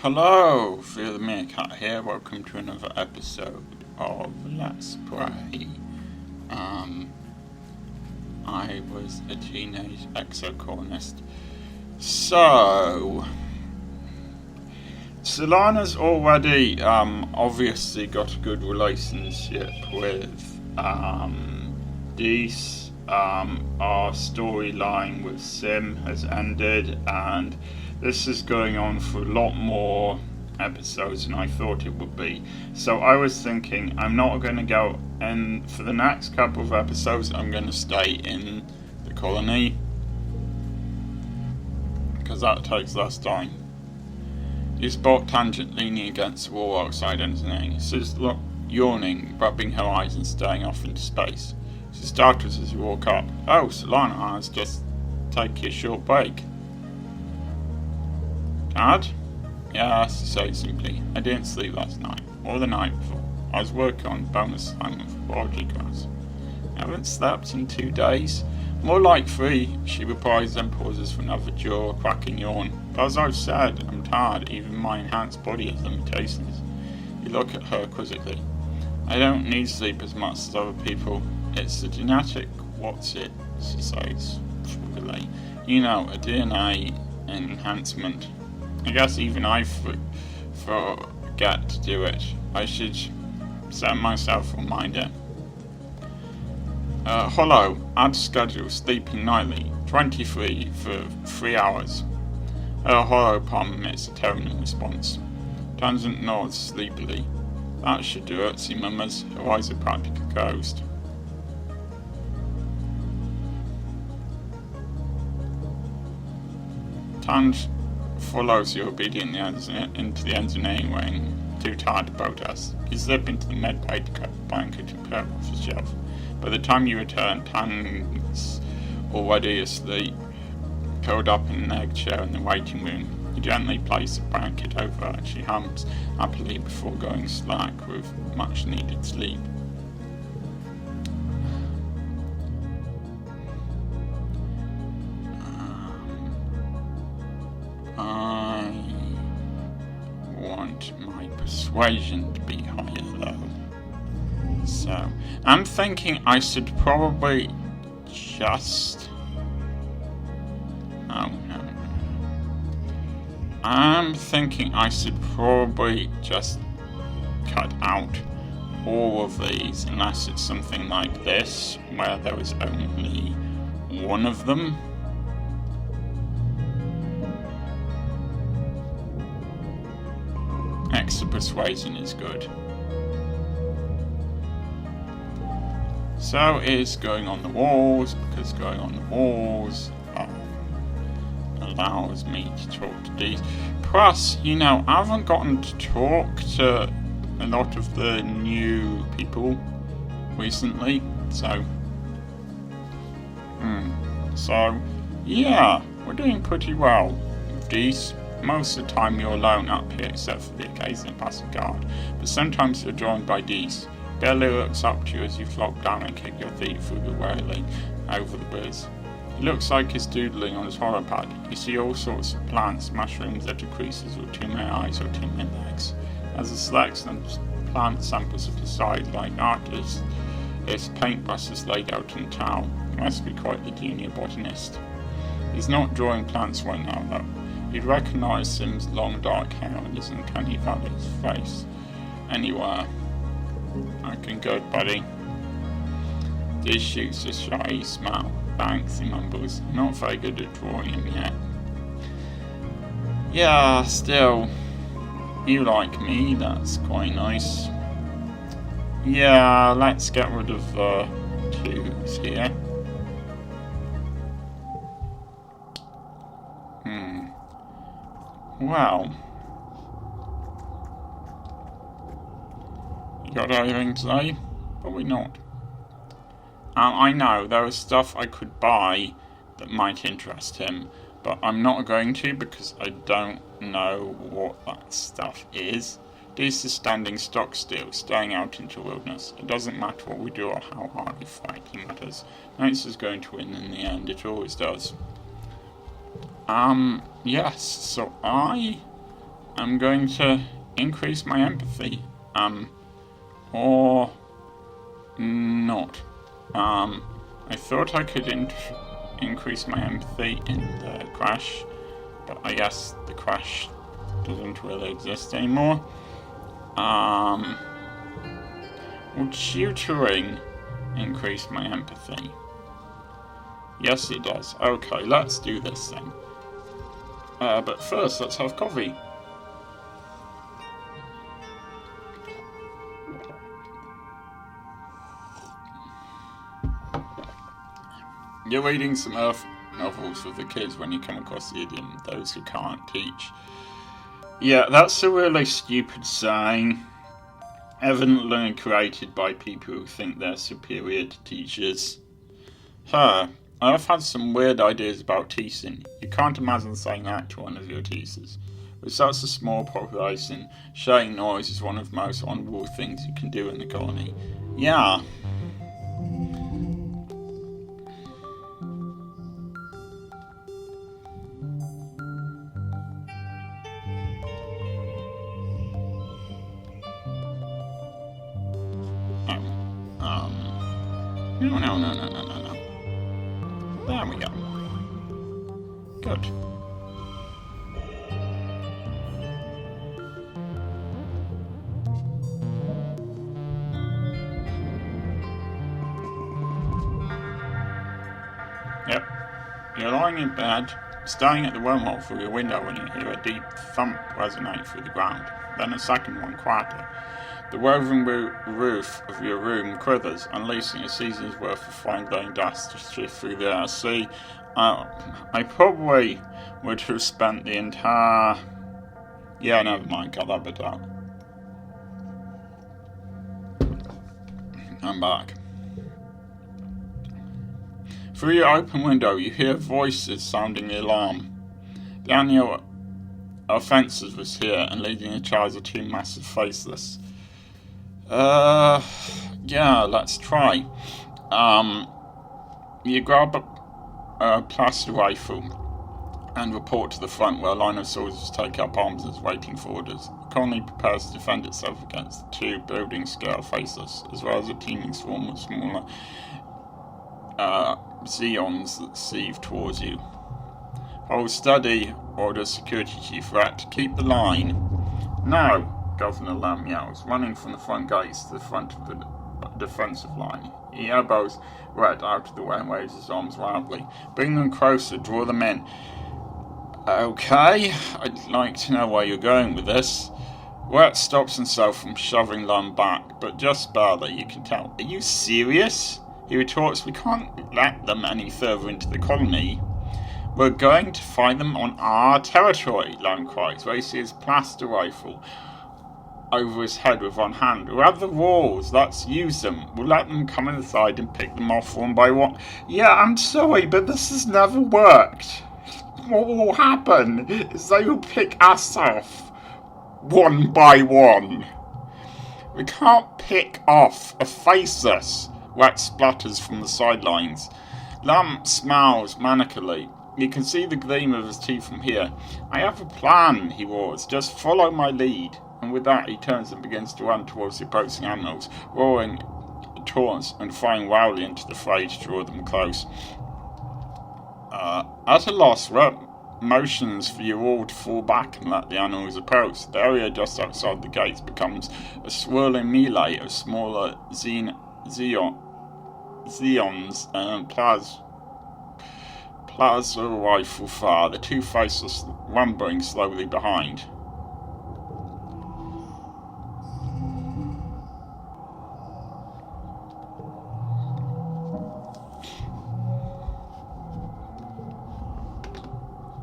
Hello, Fear the Meerkat here. Welcome to another episode of Let's Play. I was a teenage exocolonist. So, Solana's already obviously got a good relationship with Dees. Our storyline with Sim has ended, and this is going on for a lot more episodes than I thought it would be. So I was thinking I'm not going to go, and for the next couple of episodes I'm going to stay in the colony, because that takes less time. You spot Tangent leaning against the wall outside engineering. She's yawning, rubbing her eyes and staring off into space. She startles as you walk up. Oh, Solana has just taken a short break. Dad? Yes, so simply. I didn't sleep last night, or the night before. I was working on bonus assignment for biology class. I haven't slept in 2 days. More like 3, she replies, then pauses for another jaw-cracking yawn. But as I've said, I'm tired. Even my enhanced body has limitations. You look at her quizzically. I don't need sleep as much as other people. It's the genetic what's it, she says, frugally. You know, a DNA enhancement. I guess even I forget to do it. I should set myself a reminder. Hello, add schedule, sleeping nightly, 23 for 3 hours. Hello, Palm emits a tone in response. Tangent nods sleepily. That should do it, she murmurs, her eyes are practically closed. Tangent follows you obediently into the engineering wing, too tired to protest. You slip into the med-bay blanket and pull off the shelf. By the time you return, Tan's already asleep, curled up in an egg chair in the waiting room. You gently place a blanket over her and she hums happily before going slack with much needed sleep. I want my persuasion to be higher though. So, I'm thinking I should probably just... I'm thinking I should probably just cut out all of these unless it's something like this, where there is only one of them. Extra persuasion is good. So is going on the walls, because going on the walls allows me to talk to these. Plus, you know, I haven't gotten to talk to a lot of the new people recently, so yeah, we're doing pretty well with these. Most of the time you're alone up here, except for the occasional passing guard, but sometimes you're joined by Dees. Barely looks up to you as you flop down and kick your feet through the railing over the bridge. It looks like he's doodling on his horror pad. You see all sorts of plants, mushrooms, letter creases, or 2 main eyes or 2 main legs. As he selects them, plant samples at his side like artists, his paintbrushes laid out on a towel. He must be quite the junior botanist. He's not drawing plants right now though. You'd recognise Sim's long dark hair and his uncanny valley's face. Anywhere. Looking good, buddy. This shoots a shy smile. Thanks, he mumbles. Not very good at drawing him yet. Yeah, still. You like me, that's quite nice. Yeah, let's get rid of the 2s here. Well. You got anything to say? Probably not. I know, there is stuff I could buy that might interest him, but I'm not going to because I don't know what that stuff is. This is standing stock still, staring out into the wilderness. It doesn't matter what we do or how hard we fight, it matters. Nature is going to win in the end, it always does. Yes, so I I'm going to increase my empathy. Or not. I thought I could increase my empathy in the crash, but I guess the crash doesn't really exist anymore. Will tutoring increase my empathy? Yes, it does. Okay, let's do this then. But first, let's have coffee. You're reading some Earth novels with the kids when you come across the idiom, those who can't teach. Yeah, that's a really stupid saying, evidently created by people who think they're superior to teachers. I've had some weird ideas about teaching. You can't imagine saying that to one of your teachers. With such a small population, sharing noise is one of the most honourable things you can do in the colony. Yeah. No. There we go. Good. Yep. You're lying in bed, staring at the wormhole through your window when you hear a deep thump resonate through the ground. Then a second one quieter. The woven roof of your room quivers, unleashing a season's worth of fine-grained dust to shift through the air. See, I probably would have spent the entire... Yeah, never mind, cut that bit out. I'm back. Through your open window, you hear voices sounding the alarm. The annual offences was here, and leading the charge of two massive faceless. Yeah, let's try. You grab a plaster rifle and report to the front where a line of soldiers take up arms and is waiting for orders. The colony prepares to defend itself against the two building-scale faceless, as well as a teeming swarm of smaller Zeons that sieve towards you. Hold steady, orders security chief Rat. Keep the line. Now, Governor Lamb yells, running from the front gates to the front of the defensive line. He elbows Red out of the way and waves his arms wildly. Bring them closer, draw them in. Okay, I'd like to know where you're going with this. Red stops himself from shoving Lamb back, but just barely, you can tell. Are you serious? He retorts, we can't let them any further into the colony. We're going to find them on our territory, Lamb cries, raising his plaster rifle over his head with one hand. We'll have the walls, let's use them. We'll let them come inside and pick them off one by one. Yeah, I'm sorry, but this has never worked. What will happen is they will pick us off one by one. We can't pick off a faceless. Wet splatters from the sidelines. Lamb smiles manically. You can see the gleam of his teeth from here. I have a plan, he roars. Just follow my lead. And with that, he turns and begins to run towards the approaching animals, roaring taunts and firing wildly into the fray to draw them close. At a loss, motions for you all to fall back and let the animals approach. The area just outside the gates becomes a swirling melee of smaller Zeons and Plaza rifle fire, the two faceless lumbering slowly behind.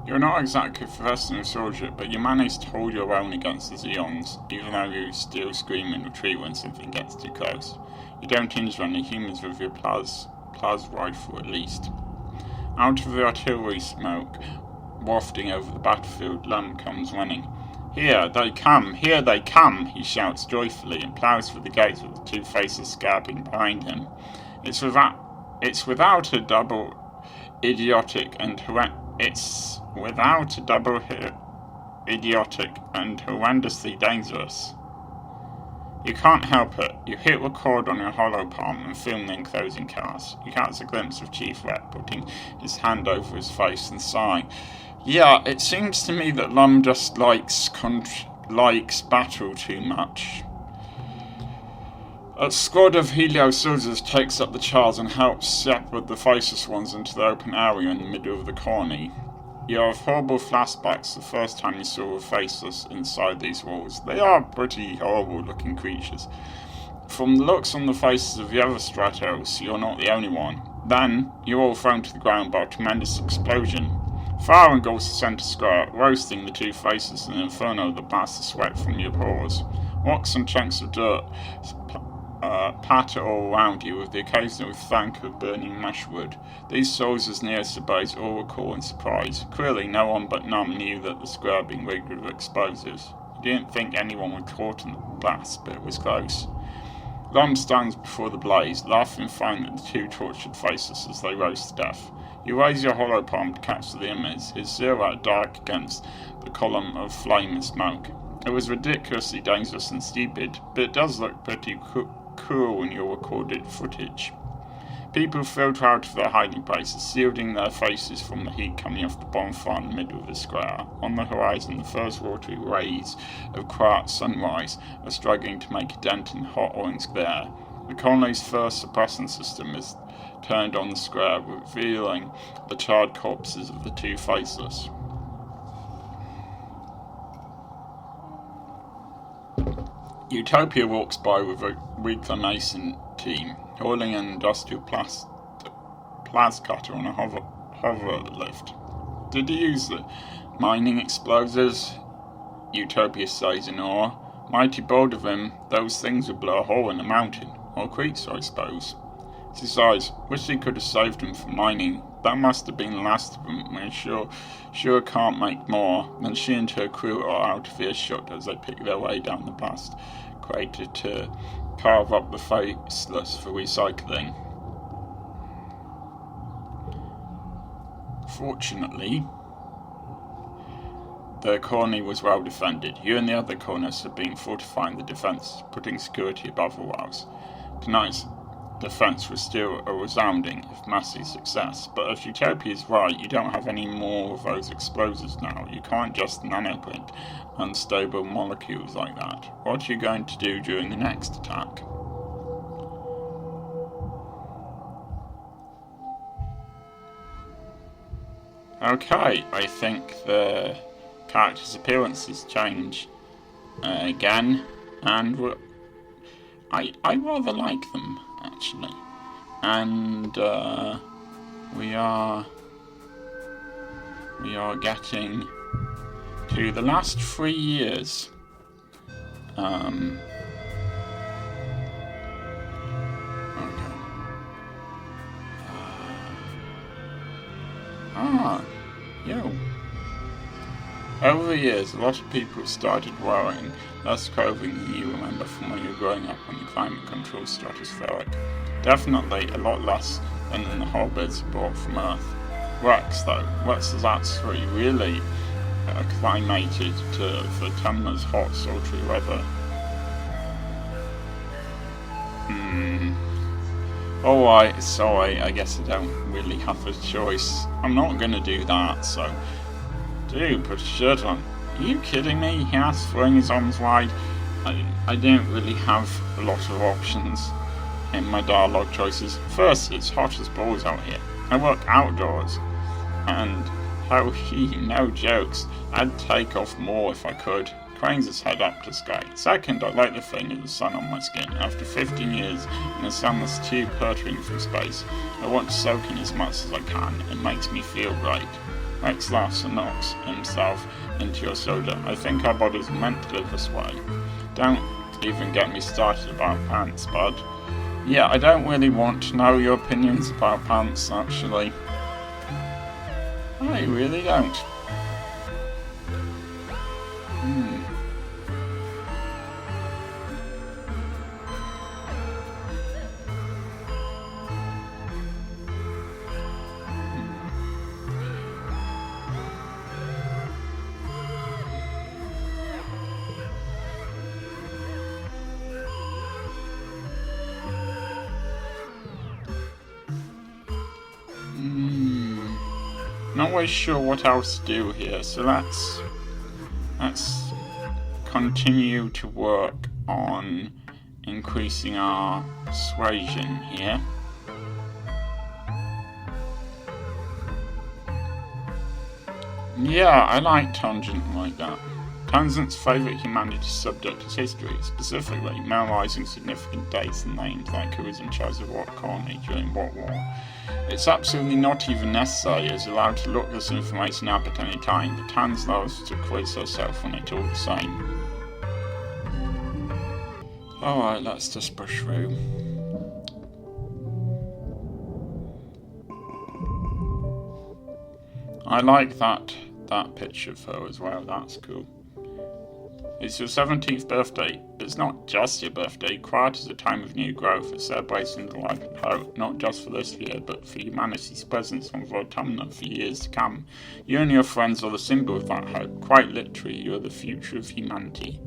You're not exactly a professional soldier, but you manage to hold your own against the Zeons, even though you still scream and retreat when something gets too close. You don't injure any humans with your Plaz rifle, at least. Out of the artillery smoke, wafting over the battlefield, Lamb comes running. Here they come, he shouts joyfully, and ploughs for the gates with the two faces scabbing behind him. It's without a double idiotic, and horrendously dangerous. You can't help it. You hit record on your hollow palm and film the enclosing cast. You catch a glimpse of Chief Rep putting his hand over his face and sighing. Yeah, it seems to me that Lum just likes battle too much. A squad of Helio soldiers takes up the charge and helps shepherd the faceless ones into the open area in the middle of the colony. You have horrible flashbacks the first time you saw the faceless inside these walls. They are pretty horrible looking creatures. From the looks on the faces of the other Stratos, you're not the only one. Then, you're all thrown to the ground by a tremendous explosion. Fire engulfs the centre square, roasting the two faces in an inferno that blasts the sweat from your pores. Rocks and chunks of dirt patter all around you with the occasional thunk of burning meshwood. These soldiers nearest the base all recoil in surprise. Clearly, no one but Num knew that the square had been rigged with explosives. He didn't think anyone would caught in the blast, but it was close. Lum stands before the blaze, laughing finally at the two tortured faces as they roast to death. You raise your hollow palm to capture the image, his silhouette dark against the column of flame and smoke. It was ridiculously dangerous and stupid, but it does look pretty cool in your recorded footage. People filter out of their hiding places, shielding their faces from the heat coming off the bonfire in the middle of the square. On the horizon, the first watery rays of quiet sunrise are struggling to make a dent in the hot orange glare. The colony's first suppressant system is turned on the square, revealing the charred corpses of the two faceless. Utopia walks by with a reclamation team, hauling an industrial plas cutter on a hover lift. Did he use the mining explosives? Utopia says in awe. Mighty bold of him, those things would blow a hole in the mountain, or creeks, I suppose. She sighs. Wish he could have saved them from mining. That must have been the last of them. We're sure can't make more. Then she and her crew are out of earshot as they pick their way down the blast crater to carve up the faceless for recycling. Fortunately, the colony was well defended. You and the other colonists have been fortifying the defence, putting security above all else. Tonight's defence was still a resounding, if massive, success, but if Utopia is right, you don't have any more of those explosives now. You can't just nanoprint unstable molecules like that. What are you going to do during the next attack? Okay, I think the characters' appearances change again, and I rather like them, actually. And we are getting to the last 3 years. Okay. Yo. Over the years, a lot of people started wearing less clothing than you remember from when you were growing up when the climate control stratospheric. Definitely a lot less than in the hobbits brought from Earth. Rex, though. Rex is actually really acclimated to the Tumblr's hot, sultry weather. Alright, sorry, I guess I don't really have a choice. I'm not gonna do that, so... Dude, put a shirt on. Are you kidding me? He asked, throwing his arms wide. I don't really have a lot of options in my dialogue choices. First, it's hot as balls out here. I work outdoors. And, oh, no jokes. I'd take off more if I could. Cranes his head up to sky. Second, I like the feeling of the sun on my skin. After 15 years in a sunless tube hurtling through space, I want to soak in as much as I can. It makes me feel right. Rex laughs and knocks himself into your shoulder. I think our bodies are meant to live this way. Don't even get me started about pants, bud. Yeah, I don't really want to know your opinions about pants, actually. I really don't. Not really sure what else to do here, so let's continue to work on increasing our persuasion here. Yeah, I like Tangent like that. Tangent's favourite humanities subject is history, specifically memorising significant dates and names like who was in charge of what colony during what war. It's absolutely not even necessary, as allowed to look this information up at any time, but Tans loves to quiz herself on it all the same. Alright, let's just push through. I like that picture of her as well, that's cool. It's your 17th birthday, but it's not just your birthday. Quiet is a time of new growth, a celebration of life and hope, not just for this year, but for humanity's presence on Vortumna for years to come. You and your friends are the symbol of that hope. Quite literally, you are the future of humanity.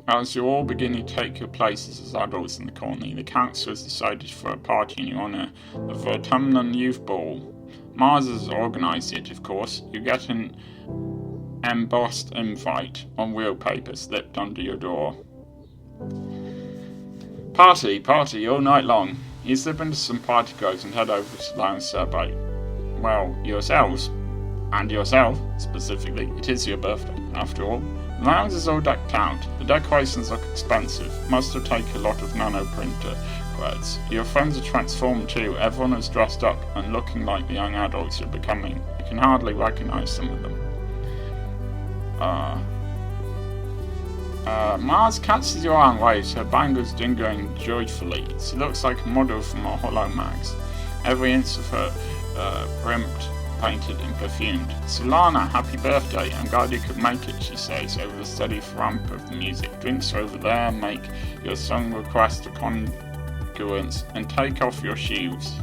As you're all beginning to take your places as adults in the colony, the council has decided for a party in your honour, the Vortumnan Youth Ball. Mars has organised it, of course. You get an embossed invite on wheelpaper slipped under your door. Party all night long. You slip into some party clothes and head over to Lounge Survey. Well, yourselves, and yourself specifically, it is your birthday, after all. The lounge is all decked out. The decorations look expensive. Must have taken a lot of nano printer threads. Your friends are transformed too. Everyone is dressed up and looking like the young adults you're becoming. You can hardly recognise some of them. Mars catches your eye and waves, her bangles jingling joyfully. She looks like a model from a Hollow Mags. Every inch of her primed, painted and perfumed. Solana, happy birthday. I'm glad you could make it, she says, over the steady thump of the music. Drinks are over there, make your song request a congruence, and take off your shoes.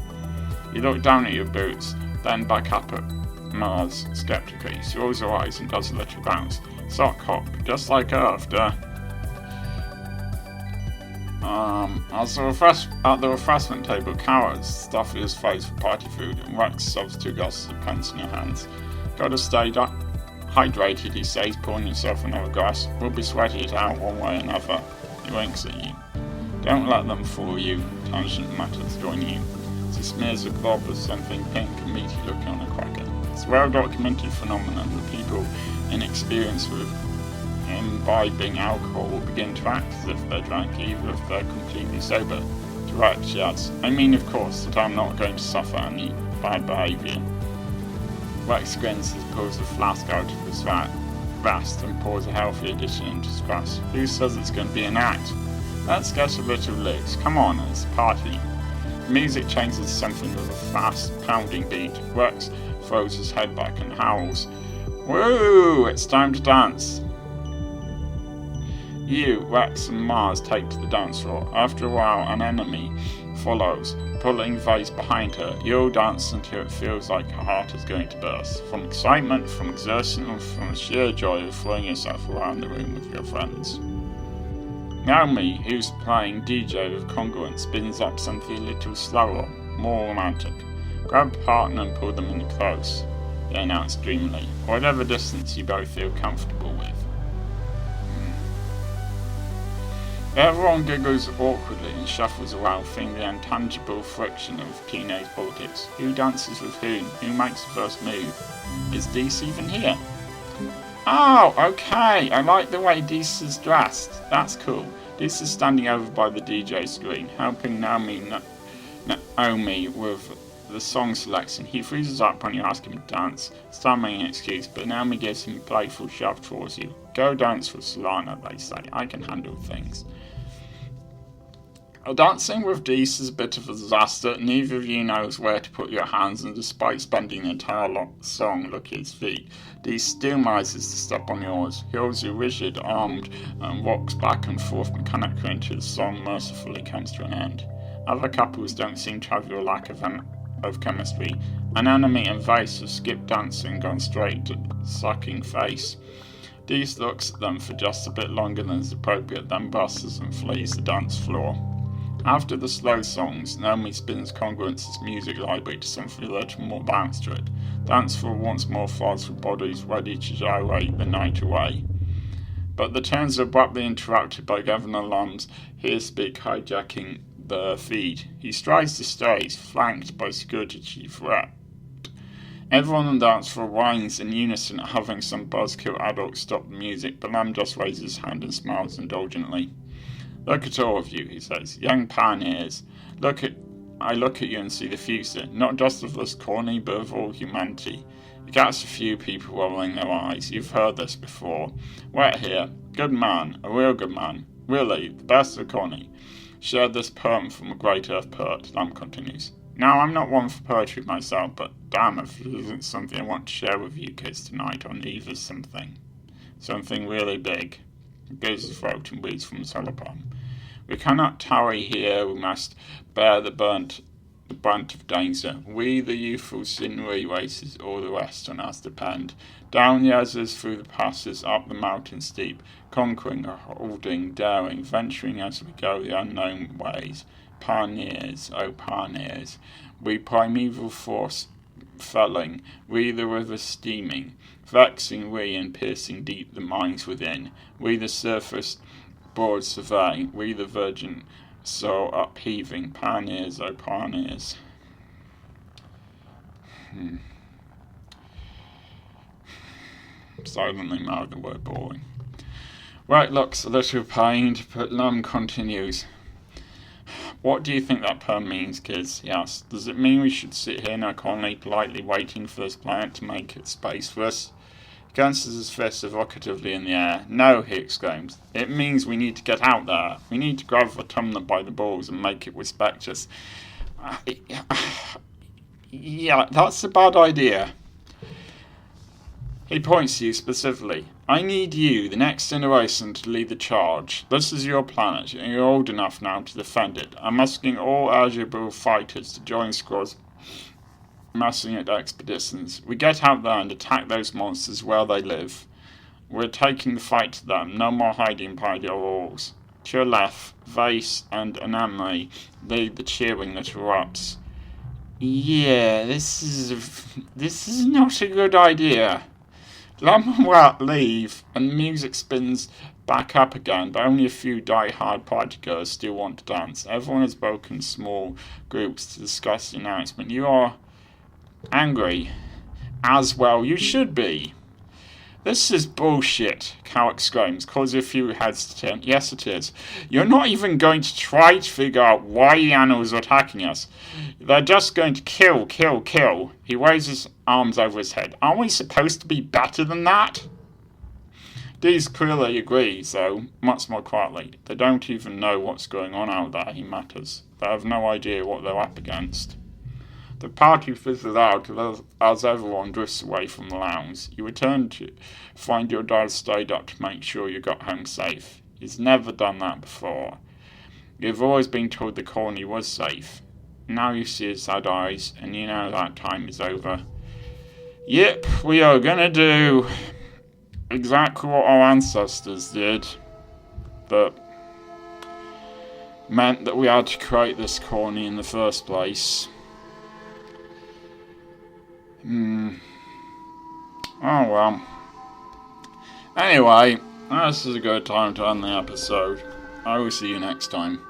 You look down at your boots, then back up at Mars skeptically. She rolls her eyes and does a little bounce. Sock hop, just like Earth, duh. At the refreshment table, Carrots stuff his face for party food, and Rex shoves 2 glasses of pints in her hands. Gotta stay hydrated, he says, pouring himself another glass. We'll be sweating it out one way or another. He winks at you. Don't let them fool you. Tangent mutters, join you. She smears a glob of something pink and meaty looking on a cracker. It's a well-documented phenomenon that people inexperienced with imbibing alcohol will begin to act as if they're drunk, even if they're completely sober. Direct, she adds. I mean, of course, that I'm not going to suffer any bad behaviour. Rex grins as he pulls the flask out of his vest and pours a healthy addition into his glass. Who says it's going to be an act? Let's get a little loose. Come on, it's a party. The music changes to something with a fast, pounding beat. Rex throws his head back and howls. Woo! It's time to dance. You, Rex and Mars take to the dance floor. After a while, an enemy follows, pulling Vase behind her. You all dance until it feels like her heart is going to burst. From excitement, from exertion, and from the sheer joy of throwing yourself around the room with your friends. Naomi, who's playing DJ with congruence, spins up something a little slower, more romantic. Grab a partner and pull them in close, they announce dreamily. Whatever distance you both feel comfortable with. Everyone giggles awkwardly and shuffles around, feeling the intangible friction of teenage politics. Who dances with whom? Who makes the first move? Is Deese even here? Oh, okay. I like the way Deese is dressed. That's cool. Deese is standing over by the DJ screen, helping Naomi with the song selection. He freezes up when you ask him to dance, stammering an excuse, but Naomi gives him a playful shove towards you. Go dance with Solana, they say. I can handle things. Dancing with Deese is a bit of a disaster. Neither of you knows where to put your hands, and despite spending the entire song looking at his feet, Deese still manages to step on yours. He holds you rigid-armed and rocks back and forth mechanically until the song mercifully comes to an end. Other couples don't seem to have your lack of chemistry. An enemy and Vase have skipped dancing and gone straight to sucking face. Deese looks at them for just a bit longer than is appropriate, then busts and flees the dance floor. After the slow songs, Naomi spins Congruence's music library to something a little more balanced to it. Dance floor once more falls with bodies ready to gyrate the night away. But the tones are abruptly interrupted by Governor Lund's here speak hijacking the feed. He strides the stage, flanked by security chief Rep. Everyone on the dance floor whines in unison, having some buzzkill adults stop the music, but Lamb just raises his hand and smiles indulgently. Look at all of you, he says, young pioneers. I look at you and see the future, not just of this colony, but of all humanity. It gets a few people rolling their eyes. You've heard this before. We're here. Good man, a real good man. Really, the best of the colony. Shared this poem from a great earth poet, Lamb continues. Now, I'm not one for poetry myself, but damn if it isn't something I want to share with you kids tonight on eve of something. Something really big. He goes his throat and reads from the solar poem. We cannot tarry here, we must bear the brunt of danger. We, the youthful sinewy races, all the rest on us depend. Down the others, through the passes, up the mountain steep, conquering, holding, daring, venturing as we go the unknown ways. Pioneers, oh pioneers, we primeval force felling, we the river steaming, vexing we and piercing deep the mines within, we the surface broad surveying, we the virgin soul upheaving, pioneers, oh pioneers. Silently mouth the word boring. Right looks a little pained, but Lamb continues. What do you think that poem means, kids? He asks. Does it mean we should sit here in our colony politely waiting for this planet to make its space for us? He glances his fist evocatively in the air. No, he exclaims. It means we need to get out there. We need to grab Autumna by the balls and make it respect us. Yeah, that's a bad idea. He points to you specifically. I need you, the next generation, to lead the charge. This is your planet, and you're old enough now to defend it. I'm asking all eligible fighters to join squads massing at expeditions. We get out there and attack those monsters where they live. We're taking the fight to them, no more hiding behind your walls. To your left, Vase and Anamri lead the cheering that erupts. Yeah, this is not a good idea. Lamb will leave, and the music spins back up again, but only a few die-hard party girls still want to dance. Everyone has broken small groups to discuss the announcement. You are angry. As well you should be. This is bullshit, Cal exclaims, causing a few heads to turn. Yes, it is. You're not even going to try to figure out why the animals are attacking us. They're just going to kill, kill, kill. He waves his arms over his head. Aren't we supposed to be better than that? These clearly agree, though, much more quietly. They don't even know what's going on out there, he mutters. They have no idea what they're up against. The party fizzles out as everyone drifts away from the lounge. You return to find your dad stayed up to make sure you got home safe. He's never done that before. You've always been told the colony was safe. Now you see his sad eyes, and you know that time is over. Yep, we are gonna do exactly what our ancestors did. That meant that we had to create this colony in the first place. Oh well. Anyway, this is a good time to end the episode. I will see you next time.